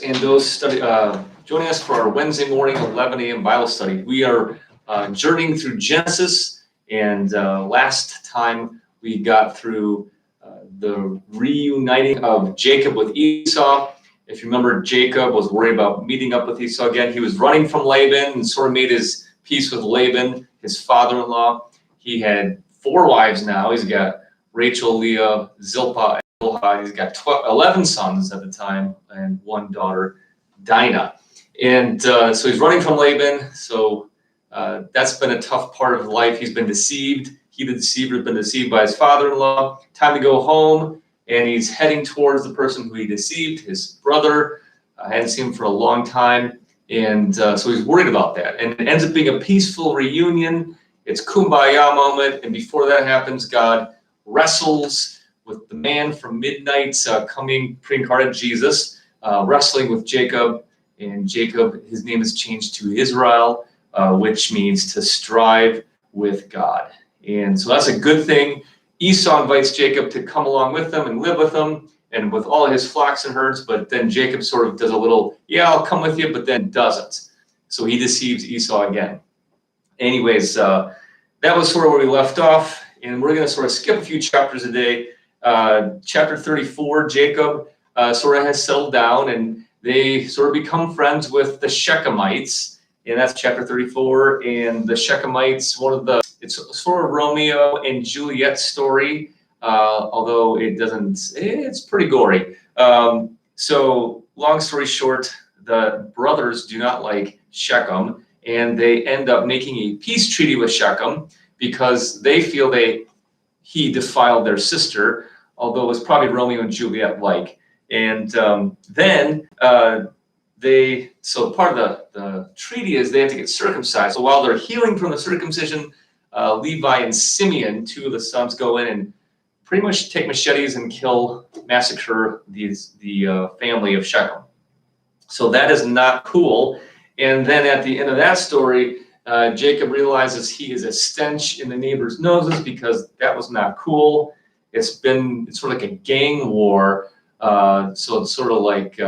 and those joining us for our Wednesday morning 11 a.m. Bible study. We are journeying through Genesis, and last time we got through the reuniting of Jacob with Esau. If you remember, Jacob was worried about meeting up with Esau again. He was running from Laban and sort of made his peace with Laban, his father-in-law. He had 4 wives now. He's got Rachel, Leah, Zilpah, and Bilhah. He's got 11 sons at the time and 1 daughter, Dinah. And so he's running from Laban. So that's been a tough part of life. He's been deceived. He, the deceiver, has been deceived by his father-in-law. Time to go home. And he's heading towards the person who he deceived, his brother. I hadn't seen him for a long time. And so he's worried about that. And it ends up being a peaceful reunion. It's kumbaya moment. And before that happens, God wrestles with the man from midnight coming, pre-incarnate Jesus, wrestling with Jacob. And Jacob, his name is changed to Israel, which means to strive with God. And so that's a good thing. Esau invites Jacob to come along with them and live with them and with all his flocks and herds, but then Jacob sort of does a little, yeah, I'll come with you, but then doesn't. So he deceives Esau again. Anyways, that was sort of where we left off, and we're going to sort of skip a few chapters today. Chapter 34, Jacob sort of has settled down, and they sort of become friends with the Shechemites, and that's chapter 34. And the Shechemites, it's sort of Romeo and Juliet story, although it doesn't, it's pretty gory. So long story short, the brothers do not like Shechem, and they end up making a peace treaty with Shechem because they feel he defiled their sister, although it was probably Romeo and Juliet like. And then so part of the treaty is they have to get circumcised. So while they're healing from the circumcision, Levi and Simeon, 2 of the sons, go in and pretty much take machetes and massacre the family of Shechem. So that is not cool. And then at the end of that story, Jacob realizes he is a stench in the neighbors' noses because that was not cool. It's sort of like a gang war. So it's sort of like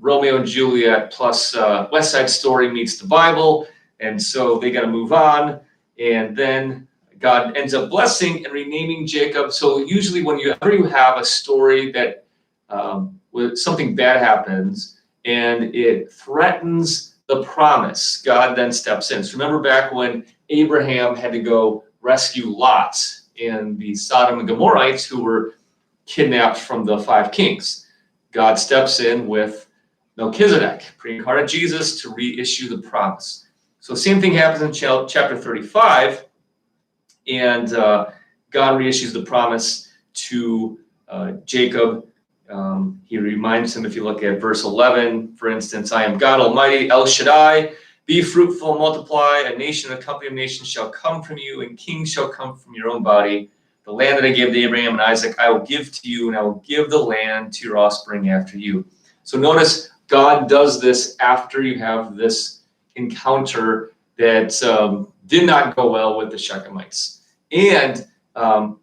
Romeo and Juliet plus West Side Story meets the Bible. And so they got to move on. And then God ends up blessing and renaming Jacob. So usually whenever you have a story that something bad happens and it threatens the promise, God then steps in. So remember back when Abraham had to go rescue Lot and the Sodom and Gomorrites who were kidnapped from the 5 kings. God steps in with Melchizedek, pre-incarnate Jesus, to reissue the promise. So same thing happens in chapter 35, and God reissues the promise to Jacob. He reminds him, if you look at verse 11, for instance, I am God Almighty, El Shaddai, be fruitful and multiply, a nation, a company of nations shall come from you, and kings shall come from your own body. The land that I gave to Abraham and Isaac, I will give to you, and I will give the land to your offspring after you. So notice God does this after you have this encounter that did not go well with the Shechemites. And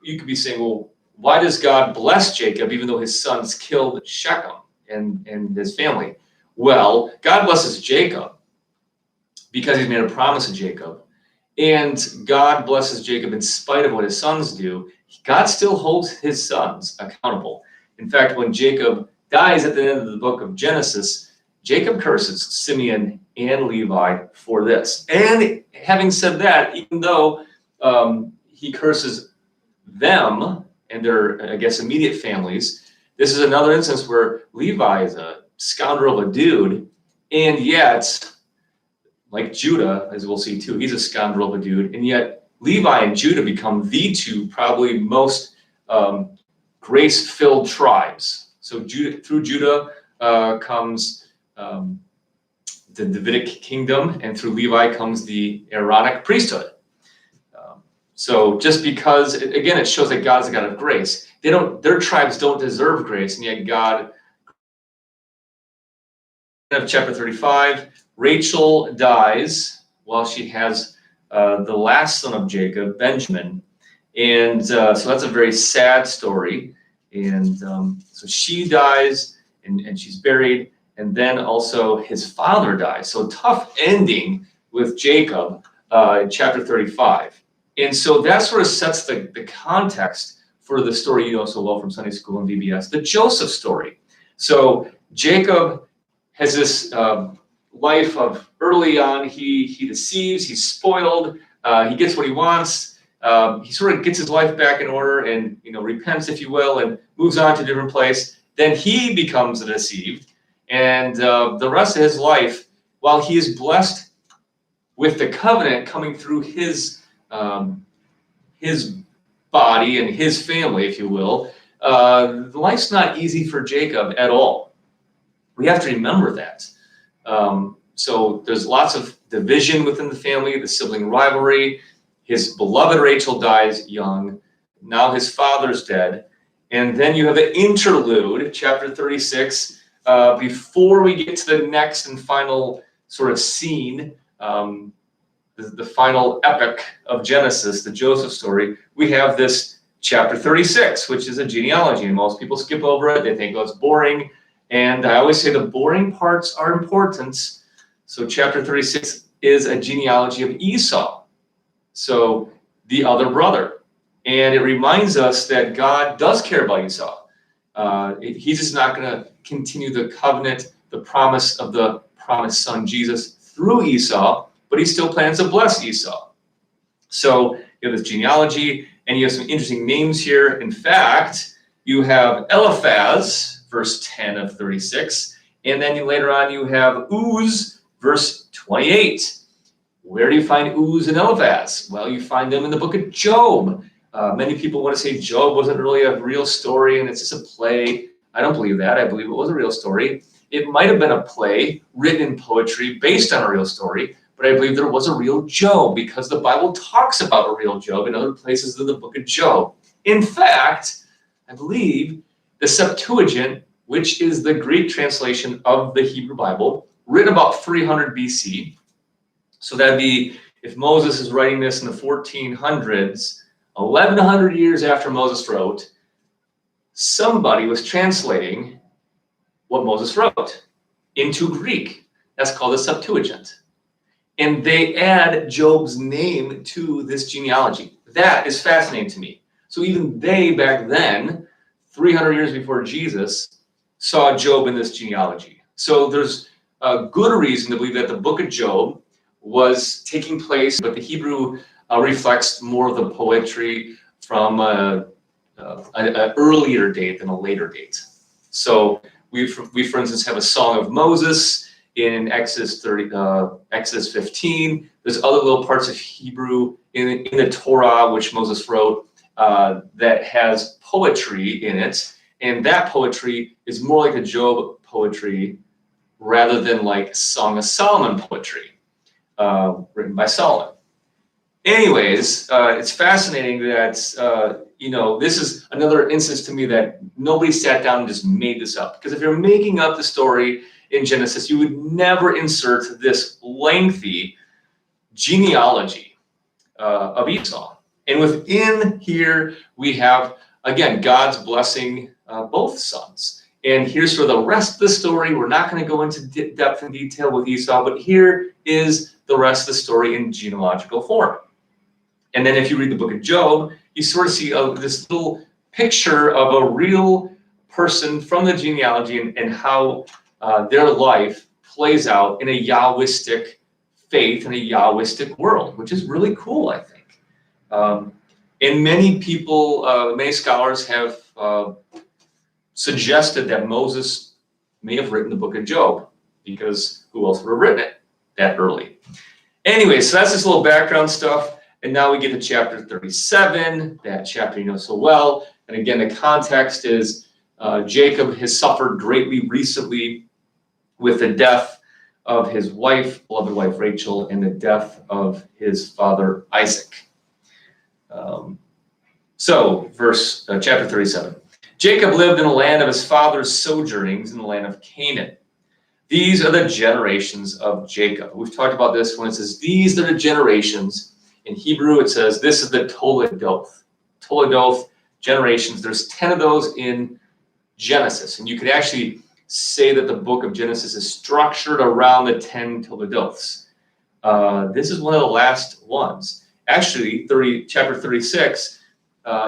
you could be saying, well, why does God bless Jacob even though his sons killed Shechem and his family? Well, God blesses Jacob because he's made a promise to Jacob. And God blesses Jacob in spite of what his sons do. God still holds his sons accountable. In fact, when Jacob dies at the end of the book of Genesis, Jacob curses Simeon and Levi for this. And having said that, even though he curses them and their, I guess, immediate families, this is another instance where Levi is a scoundrel of a dude, and yet, like Judah, as we'll see too, he's a scoundrel of a dude, and yet Levi and Judah become the 2 probably most grace-filled tribes. So through Judah comes the Davidic kingdom, and through Levi comes the Aaronic priesthood. So just because, again, it shows that God is a God of grace. Their tribes don't deserve grace, and yet God. Of chapter 35, Rachel dies while she has the last son of Jacob, Benjamin, and so that's a very sad story. And so she dies, and she's buried. and then also his father dies. So tough ending with Jacob in chapter 35. And so that sort of sets the context for the story you know so well from Sunday school and VBS, the Joseph story. So Jacob has this life of early on, he deceives, he's spoiled, he gets what he wants, he sort of gets his life back in order and repents, if you will, and moves on to a different place. Then he becomes deceived, and the rest of his life, while he is blessed with the covenant coming through his body and his family, if you will, life's not easy for Jacob at all. We have to remember that. So there's lots of division within the family, the sibling rivalry. His beloved Rachel dies young. Now his father's dead. And then you have an interlude, chapter 36, before we get to the next and final sort of scene, the final epic of Genesis, the Joseph story. We have this chapter 36, which is a genealogy, and most people skip over it. They think, oh, it's boring. And I always say the boring parts are important. So chapter 36 is a genealogy of Esau, so the other brother. And it reminds us that God does care about Esau. He's just not going to continue the covenant, the promise of the promised son Jesus through Esau, but he still plans to bless Esau. So you have this genealogy, and you have some interesting names here. In fact, you have Eliphaz, verse 10 of 36, and then later on you have Uz, verse 28. Where do you find Uz and Eliphaz? Well, you find them in the book of Job. Many people want to say Job wasn't really a real story and it's just a play. I don't believe that. I believe it was a real story. It might have been a play written in poetry based on a real story, but I believe there was a real Job because the Bible talks about a real Job in other places in the book of Job. In fact, I believe the Septuagint, which is the Greek translation of the Hebrew Bible, written about 300 BC. So that'd be, if Moses is writing this in the 1400s, 1100 years after Moses wrote, somebody was translating what Moses wrote into Greek. That's called the Septuagint. And they add Job's name to this genealogy. That is fascinating to me. So even they back then, 300 years before Jesus, saw Job in this genealogy. So there's a good reason to believe that the book of Job was taking place, but the Hebrew reflects more of the poetry from an earlier date than a later date. So we, for instance, have a Song of Moses in Exodus 15. There's other little parts of Hebrew in the Torah, which Moses wrote, that has poetry in it. And that poetry is more like the Job poetry rather than like Song of Solomon poetry written by Solomon. Anyways, it's fascinating that, this is another instance to me that nobody sat down and just made this up. Because if you're making up the story in Genesis, you would never insert this lengthy genealogy of Esau. And within here, we have, again, God's blessing both sons. And here's for the rest of the story. We're not going to go into depth and detail with Esau, but here is the rest of the story in genealogical form. And then if you read the book of Job, you sort of see this little picture of a real person from the genealogy and how their life plays out in a Yahwistic faith, in a Yahwistic world, which is really cool, I think. And many people, many scholars have suggested that Moses may have written the book of Job, because who else would have written it that early? Anyway, so that's this little background stuff. And now we get to chapter 37, that chapter you know so well. And again, the context is Jacob has suffered greatly recently with the death of his wife, beloved wife Rachel, and the death of his father Isaac. Chapter 37. Jacob lived in the land of his father's sojournings in the land of Canaan. These are the generations of Jacob. We've talked about this when it says, these are the generations. In Hebrew, it says, this is the Toledoth. Toledoth generations. There's 10 of those in Genesis. And you could actually say that the book of Genesis is structured around the 10 told oaths. This is one of the last ones. Actually, chapter 36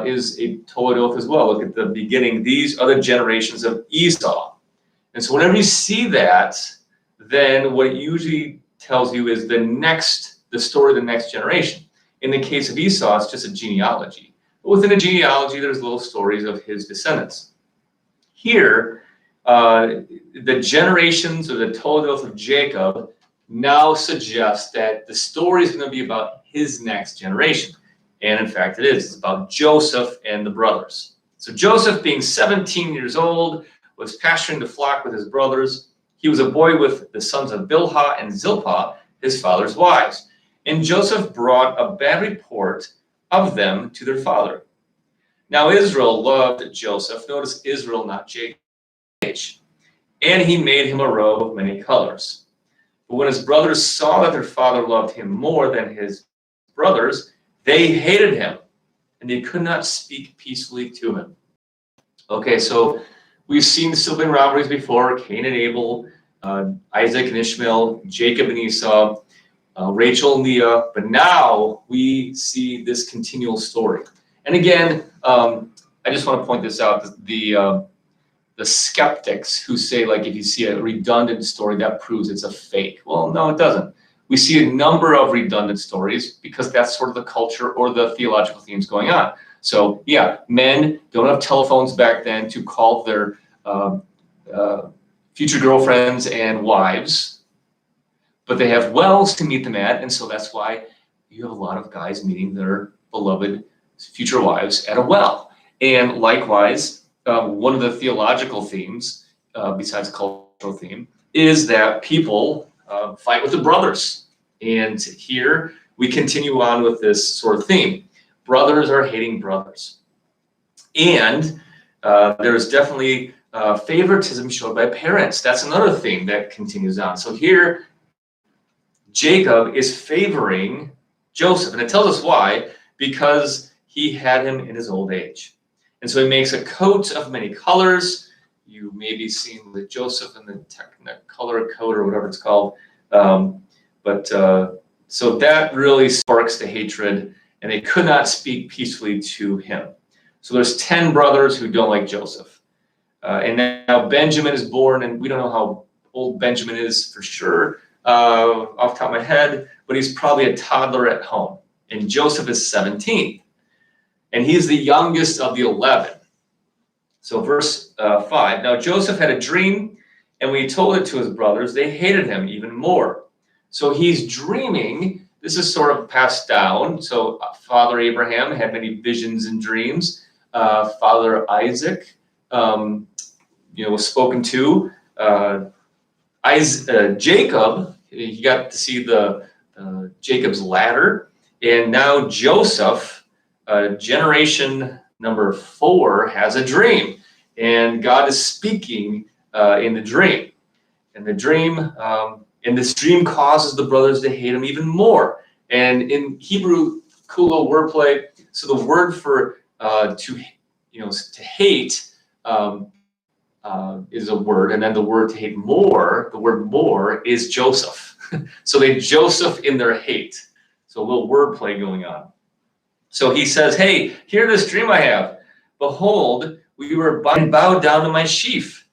is a told oath as well. Look at the beginning. These are the generations of Esau. And so whenever you see that, then what it usually tells you is the story of the next generation. In the case of Esau, it's just a genealogy. But within a genealogy, there's little stories of his descendants. Here, the generations or the told oath of Jacob now suggest that the story is going to be about his next generation. And in fact, it is. It's about Joseph and the brothers. So Joseph, being 17 years old, was pasturing the flock with his brothers. He was a boy with the sons of Bilhah and Zilpah, his father's wives. And Joseph brought a bad report of them to their father. Now Israel loved Joseph. Notice Israel, not Jacob. And he made him a robe of many colors. But when his brothers saw that their father loved him more than his brothers, they hated him, and they could not speak peacefully to him. Okay, so we've seen sibling rivalries before: Cain and Abel, Isaac and Ishmael, Jacob and Esau, Rachel and Leah. But now we see this continual story. And again, I just want to point this out: the skeptics who say, like, if you see a redundant story, that proves it's a fake. Well, no, it doesn't. We see a number of redundant stories because that's sort of the culture or the theological themes going on. So yeah, men don't have telephones back then to call their future girlfriends and wives, but they have wells to meet them at, and so that's why you have a lot of guys meeting their beloved future wives at a well. And likewise, one of the theological themes, besides cultural theme, is that people fight with their brothers. And here we continue on with this sort of theme. Brothers are hating brothers. And there's definitely favoritism showed by parents. That's another theme that continues on. So here, Jacob is favoring Joseph. And it tells us why: because he had him in his old age. And so he makes a coat of many colors. You may be seeing with Joseph in the Technicolor coat or whatever it's called. So that really sparks the hatred, and they could not speak peacefully to him. So there's 10 brothers who don't like Joseph. And now Benjamin is born, and we don't know how old Benjamin is for sure off the top of my head, but he's probably a toddler at home. And Joseph is 17. And he's the youngest of the 11. So verse 5, now Joseph had a dream, and when he told it to his brothers, they hated him even more. So he's dreaming. This is sort of passed down. So Father Abraham had many visions and dreams. Father Isaac, was spoken to. Jacob, he got to see the Jacob's ladder. And now Joseph, generation number 4, has a dream, and God is speaking in the dream. And this dream causes the brothers to hate him even more. And in Hebrew, cool little wordplay. So the word for to hate is a word, and then the word to hate more, the word more, is Joseph. So they Joseph in their hate. So a little wordplay going on. So he says, hey, hear this dream I have. Behold, we were bowed down to my sheaf.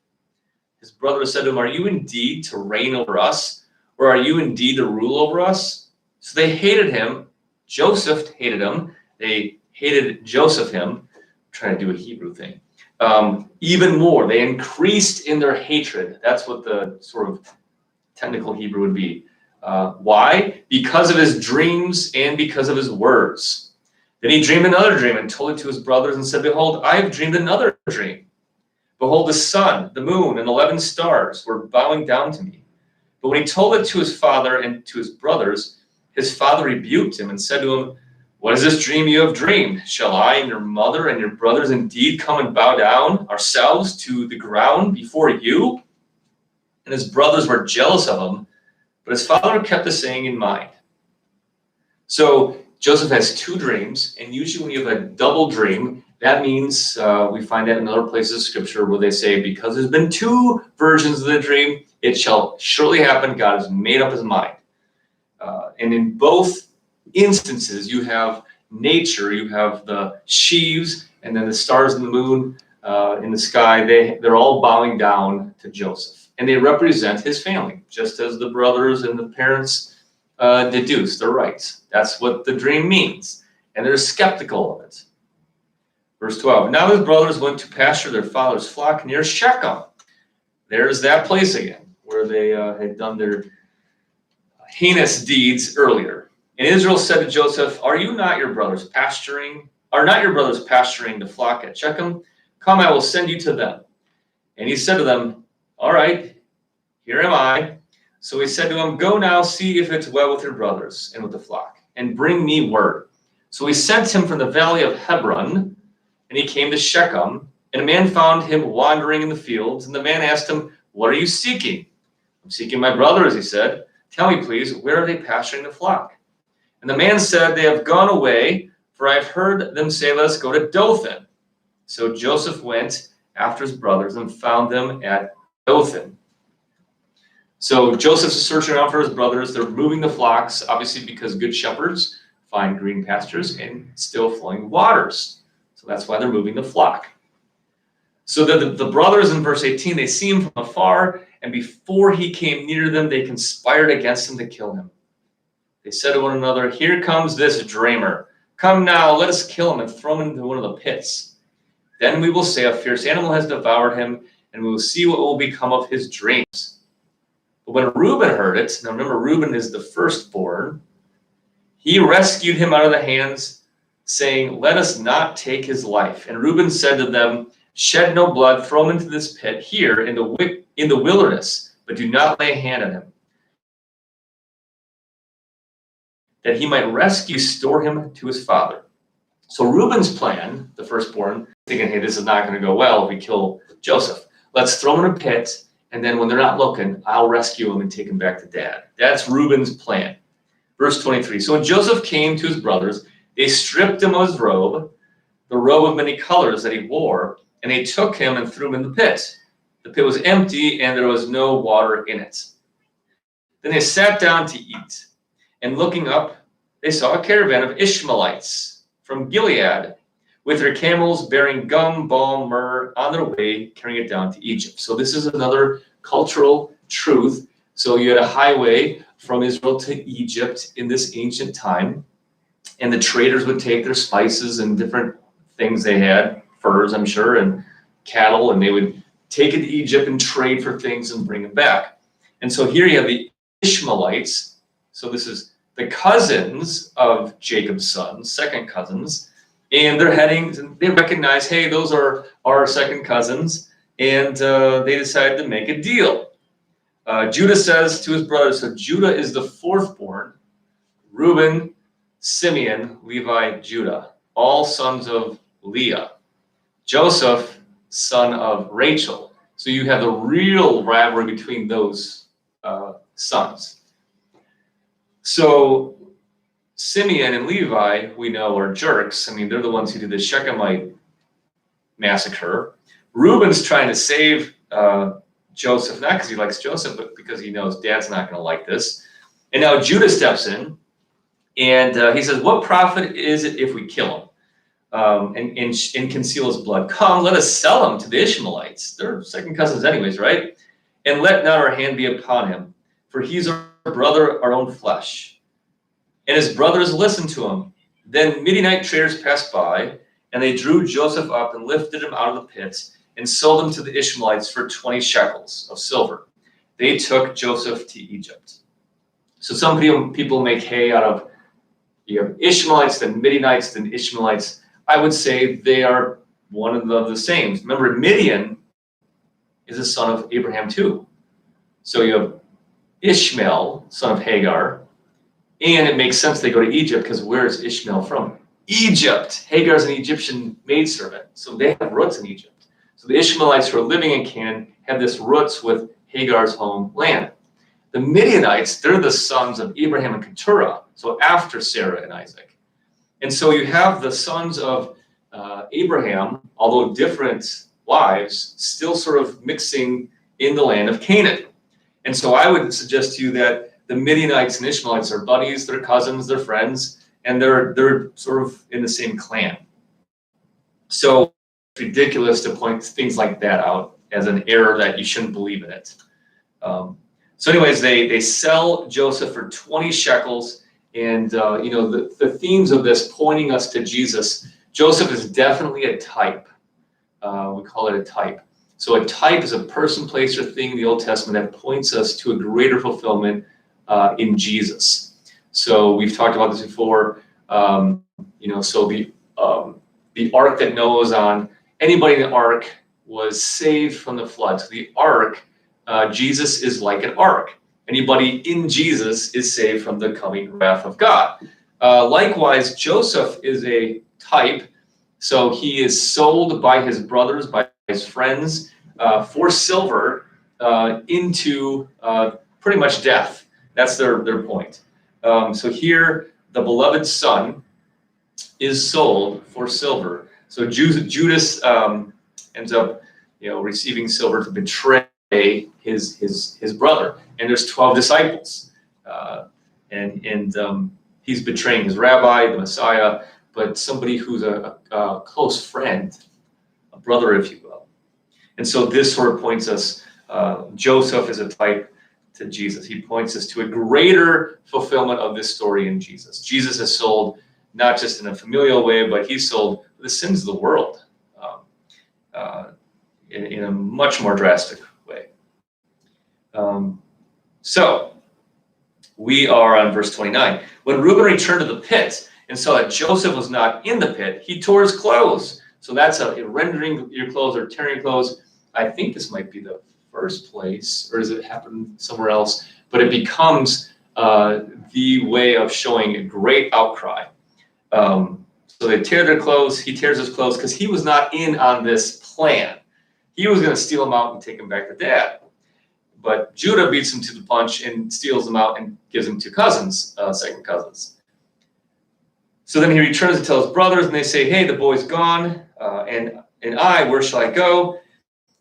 His brother said to him, are you indeed to reign over us? Or are you indeed to rule over us? So they hated him. Joseph hated him. They hated Joseph him. I'm trying to do a Hebrew thing. Even more. They increased in their hatred. That's what the sort of technical Hebrew would be. Why? Because of his dreams and because of his words. Then he dreamed another dream and told it to his brothers and said, behold, I have dreamed another dream. Behold, the sun, the moon, and 11 stars were bowing down to me. But when he told it to his father and to his brothers, his father rebuked him and said to him, what is this dream you have dreamed? Shall I and your mother and your brothers indeed come and bow down ourselves to the ground before you? And his brothers were jealous of him, but his father kept the saying in mind. So Joseph has 2 dreams, and usually when you have a double dream, That means we find that in other places of Scripture where they say, because there's been two versions of the dream, it shall surely happen. God has made up his mind. And in both instances, you have nature, you have the sheaves, and then the stars and the moon in the sky. They're all bowing down to Joseph. And they represent his family, just as the brothers and the parents deduce. They're right. That's what the dream means. And they're skeptical of it. Verse 12, now his brothers went to pasture their father's flock near Shechem. There's that place again, where they had done their heinous deeds earlier. And Israel said to Joseph, are not your brothers pasturing the flock at Shechem? Come, I will send you to them. And he said to them, all right, here am I. So he said to him, go now, see if it's well with your brothers and with the flock, and bring me word. So he sent him from the valley of Hebron, and he came to Shechem, and a man found him wandering in the fields. And the man asked him, what are you seeking? I'm seeking my brothers, he said. Tell me, please, where are they pasturing the flock? And the man said, they have gone away, for I have heard them say, let us go to Dothan. So Joseph went after his brothers and found them at Dothan. So Joseph's searching around for his brothers. They're moving the flocks, obviously because good shepherds find green pastures and still flowing waters. So that's why they're moving the flock. So the brothers in verse 18, they see him from afar, and before he came near them, they conspired against him to kill him. They said to one another, here comes this dreamer. Come now, let us kill him and throw him into one of the pits. Then we will say a fierce animal has devoured him, and we will see what will become of his dreams. But when Reuben heard it, now remember, Reuben is the firstborn, he rescued him out of the hands, saying, let us not take his life. And Reuben said to them, shed no blood, throw him into this pit here in the wilderness, but do not lay a hand on him, that he might restore him to his father. So Reuben's plan, the firstborn, thinking, hey, this is not going to go well if we kill Joseph. Let's throw him in a pit, and then when they're not looking, I'll rescue him and take him back to dad. That's Reuben's plan. Verse 23, so when Joseph came to his brothers, they stripped him of his robe, the robe of many colors that he wore, and they took him and threw him in the pit. The pit was empty, and there was no water in it. Then they sat down to eat, and looking up, they saw a caravan of Ishmaelites from Gilead, with their camels bearing gum, balm, myrrh on their way, carrying it down to Egypt. So this is another cultural truth. So you had a highway from Israel to Egypt in this ancient time, and the traders would take their spices and different things they had, furs, I'm sure, and cattle, and they would take it to Egypt and trade for things and bring them back. And so here you have the Ishmaelites. So this is the cousins of Jacob's sons, second cousins, and they're heading, they recognize, hey, those are our second cousins, and they decided to make a deal. Judah says to his brothers, so Judah is the fourthborn, Reuben, Simeon, Levi, Judah, all sons of Leah. Joseph, son of Rachel. So you have the real rivalry between those sons. So Simeon and Levi, we know, are jerks. I mean, they're the ones who did the Shechemite massacre. Reuben's trying to save Joseph, not because he likes Joseph, but because he knows dad's not going to like this. And now Judah steps in, and he says, what profit is it if we kill him and conceal his blood? Come, let us sell him to the Ishmaelites. They're second cousins anyways, right? And let not our hand be upon him, for he's our brother, our own flesh. And his brothers listened to him. Then Midianite traders passed by, and they drew Joseph up and lifted him out of the pit and sold him to the Ishmaelites for 20 shekels of silver. They took Joseph to Egypt. So some people make hay out of, you have Ishmaelites, then Midianites, then Ishmaelites. I would say they are one of the same. Remember, Midian is a son of Abraham too. So you have Ishmael, son of Hagar, and it makes sense they go to Egypt because where is Ishmael from? Egypt. Hagar is an Egyptian maidservant, so they have roots in Egypt. So the Ishmaelites who are living in Canaan have this roots with Hagar's homeland. The Midianites, they're the sons of Abraham and Keturah, so after Sarah and Isaac. And so you have the sons of Abraham, although different wives, still sort of mixing in the land of Canaan. And so I would suggest to you that the Midianites and Ishmaelites are buddies, they're cousins, they're friends, and they're sort of in the same clan. So it's ridiculous to point things like that out as an error that you shouldn't believe in it. So anyways, they sell Joseph for 20 shekels. And, the themes of this pointing us to Jesus. Joseph is definitely a type. We call it a type. So a type is a person, place, or thing in the Old Testament that points us to a greater fulfillment in Jesus. So we've talked about this before. So the ark that Noah was on, anybody in the ark was saved from the flood. So the ark, Jesus is like an ark. Anybody in Jesus is saved from the coming wrath of God. Likewise, Joseph is a type. So he is sold by his brothers, by his friends, for silver into pretty much death. That's their point. So here, the beloved son is sold for silver. So Judas ends up, receiving silver to betray his brother. And there's 12 disciples, and he's betraying his rabbi, the Messiah, but somebody who's a close friend, a brother, if you will. And so this sort of points us. Joseph is a type to Jesus. He points us to a greater fulfillment of this story in Jesus. Jesus is sold not just in a familial way, but he's sold for the sins of the world in a much more drastic way. So we are on verse 29. When Reuben returned to the pit and saw that Joseph was not in the pit, he tore his clothes. So that's a rendering your clothes or tearing your clothes. I think this might be the first place, or does it happen somewhere else? But it becomes the way of showing a great outcry. So they tear their clothes. He tears his clothes because he was not in on this plan. He was going to steal them out and take them back to dad. But Judah beats him to the punch and steals them out and gives them to cousins, second cousins. So then he returns to tell his brothers, and they say, "Hey, the boy's gone, and where shall I go?"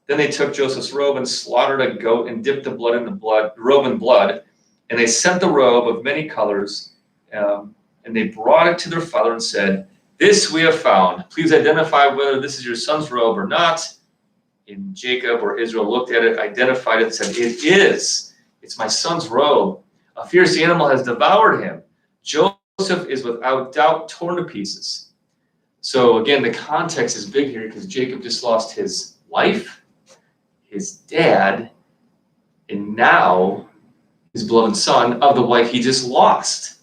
Then they took Joseph's robe and slaughtered a goat and dipped the blood in the robe in blood. And they sent the robe of many colors, and they brought it to their father and said, "This we have found. Please identify whether this is your son's robe or not." And Jacob or Israel looked at it, identified it, and said, "It is. It's my son's robe. A fierce animal has devoured him. Joseph is without doubt torn to pieces." So again, the context is big here because Jacob just lost his wife, his dad, and now his beloved son of the wife he just lost.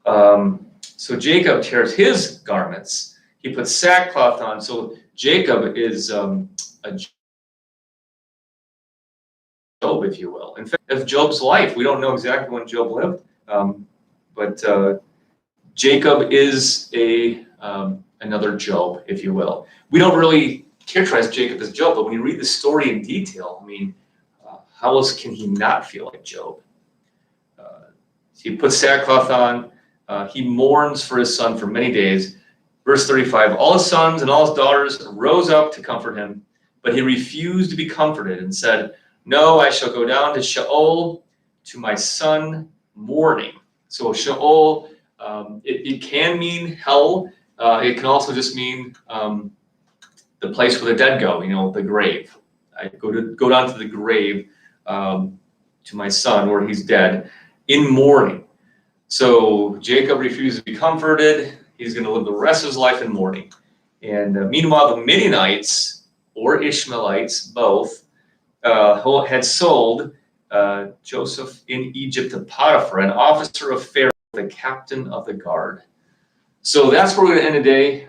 So Jacob tears his garments. He puts sackcloth on. So Jacob is a Job, if you will. In fact, of Job's life, we don't know exactly when Job lived, but Jacob is another Job, if you will. We don't really characterize Jacob as Job, but when you read the story in detail, I mean, how else can he not feel like Job? He puts sackcloth on. He mourns for his son for many days. Verse 35, all his sons and all his daughters rose up to comfort him, but he refused to be comforted and said, "No, I shall go down to Sheol to my son mourning." So Sheol, it can mean hell. It can also just mean the place where the dead go, the grave. I go down to the grave to my son where he's dead in mourning. So Jacob refused to be comforted. He's going to live the rest of his life in mourning. And meanwhile, the Midianites, or Ishmaelites, both, had sold Joseph in Egypt to Potiphar, an officer of Pharaoh, the captain of the guard. So that's where we're going to end today.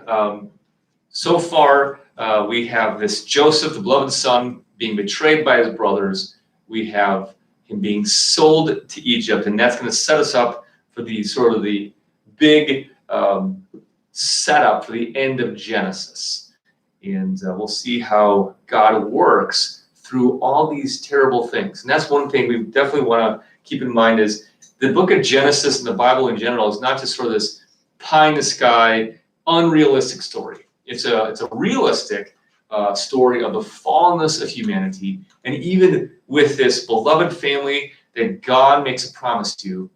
So far, we have this Joseph, the beloved son, being betrayed by his brothers. We have him being sold to Egypt, and that's going to set us up for the big setup for the end of Genesis. And we'll see how God works through all these terrible things. And that's one thing we definitely want to keep in mind is the book of Genesis and the Bible in general is not just sort of this pie in the sky, unrealistic story. It's a realistic story of the fallenness of humanity, and even with this beloved family that God makes a promise to,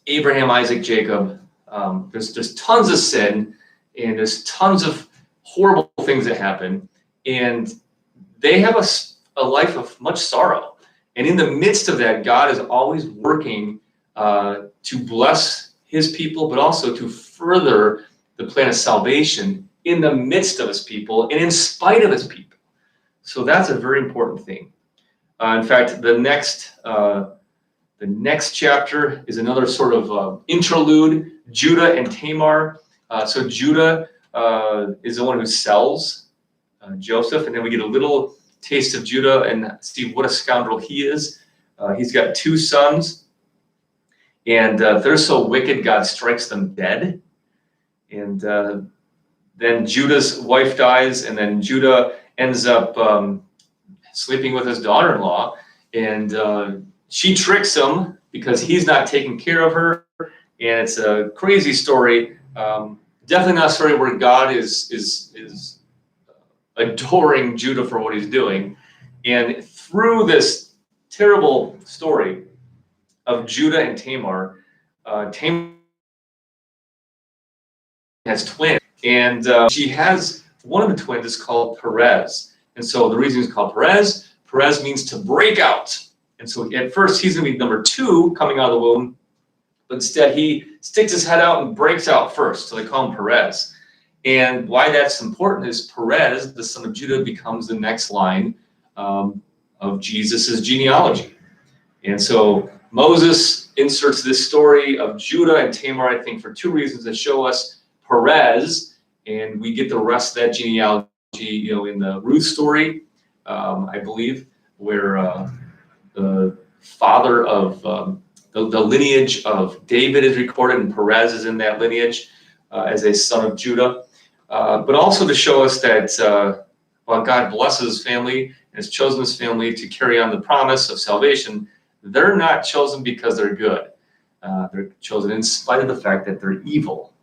Abraham, Isaac, Jacob. There's tons of sin, and there's tons of horrible things that happen, and they have a life of much sorrow. And in the midst of that, God is always working to bless his people, but also to further the plan of salvation in the midst of his people and in spite of his people. So that's a very important thing. In fact, the next chapter is another sort of interlude, Judah and Tamar. So Judah is the one who sells Joseph, and then we get a little taste of Judah and see what a scoundrel he is. He's got 2 sons, and they're so wicked, God strikes them dead. And then Judah's wife dies, and then Judah ends up sleeping with his daughter-in-law, and she tricks him because he's not taking care of her, and it's a crazy story. Definitely not a story where God is adoring Judah for what he's doing. And through this terrible story of Judah and Tamar, Tamar has twins, and she has one of the twins is called Perez. And so the reason he's called Perez means to break out. And so at first he's going to be number 2 coming out of the womb, but instead he sticks his head out and breaks out first. So they call him Perez. And why that's important is Perez, the son of Judah, becomes the next line of Jesus's genealogy. And so Moses inserts this story of Judah and Tamar, I think, for 2 reasons: to show us Perez, and we get the rest of that genealogy, in the Ruth story, I believe, where the father of the lineage of David is recorded, and Perez is in that lineage as a son of Judah. But also to show us that while God blesses his family and has chosen his family to carry on the promise of salvation, they're not chosen because they're good. They're chosen in spite of the fact that they're evil.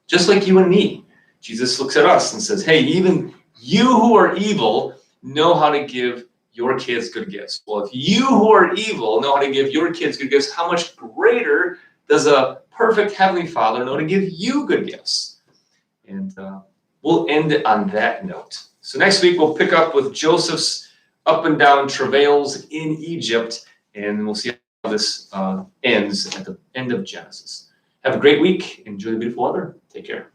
Just like you and me. Jesus looks at us and says, hey, even you who are evil know how to give your kids good gifts. Well, if you who are evil know how to give your kids good gifts, how much greater does a perfect Heavenly Father know to give you good gifts? And we'll end it on that note. So next week we'll pick up with Joseph's up and down travails in Egypt, and we'll see how this ends at the end of Genesis. Have a great week. Enjoy the beautiful weather. Take care.